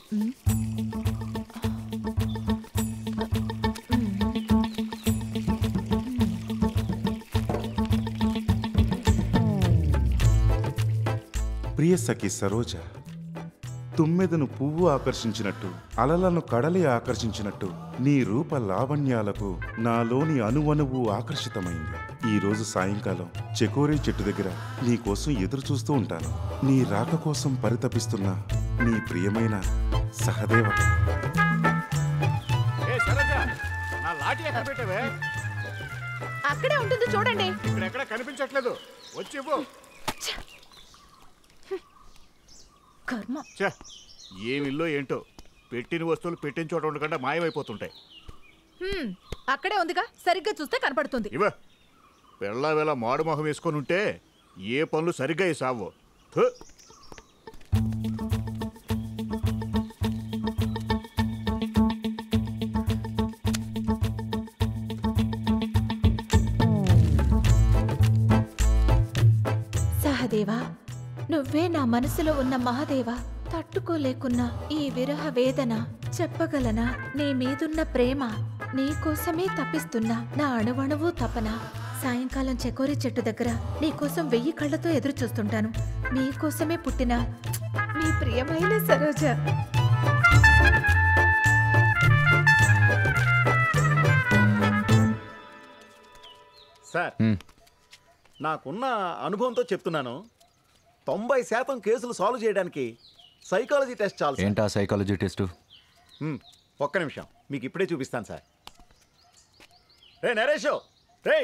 ప్రియ సఖి సరోజ, తుమ్మెదను పువ్వు ఆకర్షించినట్టు, అలలను కడలి ఆకర్షించినట్టు నీ రూప లావణ్యాలకు నాలోని అణువణువు ఆకర్షితమైంది. ఈ రోజు సాయంకాలం చెకోరీ చెట్టు దగ్గర నీ కోసం ఎదురు చూస్తూ ఉంటాను. నీ రాక కోసం పరితపిస్తున్న నీ ప్రియమైన సహదేవ. అక్కడే ఉంటుంది చూడండి. ఎక్కడ కనిపించట్లేదు. వచ్చి కర్మ. ఏమిల్లో ఏంటో పెట్టిన వస్తువులు పెట్టిన చోట ఉండకుండా మాయమైపోతుంటాయి. అక్కడే ఉందిగా, సరిగ్గా చూస్తే కనపడుతుంది. ఇవ వెళ్ళా వేళ మాడు మొహం వేసుకొని ఉంటే ఏ పనులు సరిగ్గా సావు. సహదేవా, నువ్వే నా మనసులో ఉన్న మహాదేవా. తట్టుకోలేకున్నా ఈ విరహ వేదన చెప్పగలనా? నీ మీదున్న ప్రేమ, నీకోసమే తప్పిస్తున్నా నా అణువణువు తపన. సాయంకాలం చెకోరీ చెట్టు దగ్గర నీకోసం 1000 కళ్ళతో ఎదురు చూస్తుంటాను. మీకోసమే పుట్టిన మీ ప్రియమైన సరోజ. సార్, నాకున్న అనుభవంతో చెప్తున్నాను, 90% కేసులు సాల్వ్ చేయడానికి సైకాలజీ టెస్ట్ చాలు. ఏంటా సైకాలజీ టెస్ట్? ఒక్క నిమిషం, మీకు ఇప్పుడే చూపిస్తాను సార్. రే నరేష్, రే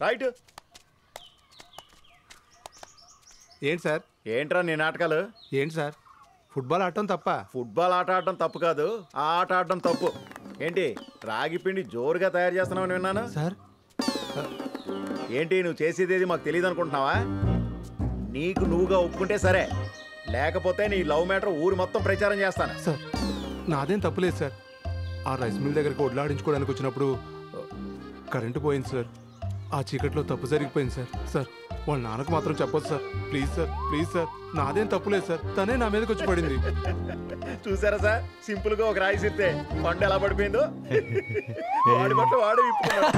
రైట్. ఏంటి సార్? ఏంట్రా నీ నాటకాలు? ఏంటి సార్, ఫుట్బాల్ ఆడటం తప్ప? ఫుట్బాల్ ఆట ఆడటం తప్పు కాదు, ఆ ఆట ఆడటం తప్పు. ఏంటి రాగి పిండి జోరుగా తయారు చేస్తున్నావు విన్నాను సార్. ఏంటి నువ్వు చేసేది మాకు తెలియదు అనుకుంటున్నావా? నీకు నువ్వుగా ఒప్పుకుంటే సరే, లేకపోతే నీ లవ్ మ్యాటర్ ఊరు మొత్తం ప్రచారం చేస్తాను. సార్, నాదేం తప్పులేదు సార్. ఆ రైస్ మిల్ దగ్గరికి వడ్లాడించుకోవడానికి వచ్చినప్పుడు కరెంటు పోయింది సార్. ఆ చీకట్లో తప్పు జరిగిపోయింది సార్. సార్, వాళ్ళ నాన్నకు మాత్రం చెప్పొచ్చు sir. Please sir, please sir, నాదేం తప్పులేదు సార్. తనే నా మీదకి వచ్చి పడింది. చూసారా సార్, సింపుల్ గా ఒక రాయి సిస్తే పండు ఎలా పడిపోయిందో. వాడి బట్ల వాడే విప్పుకున్నాడు.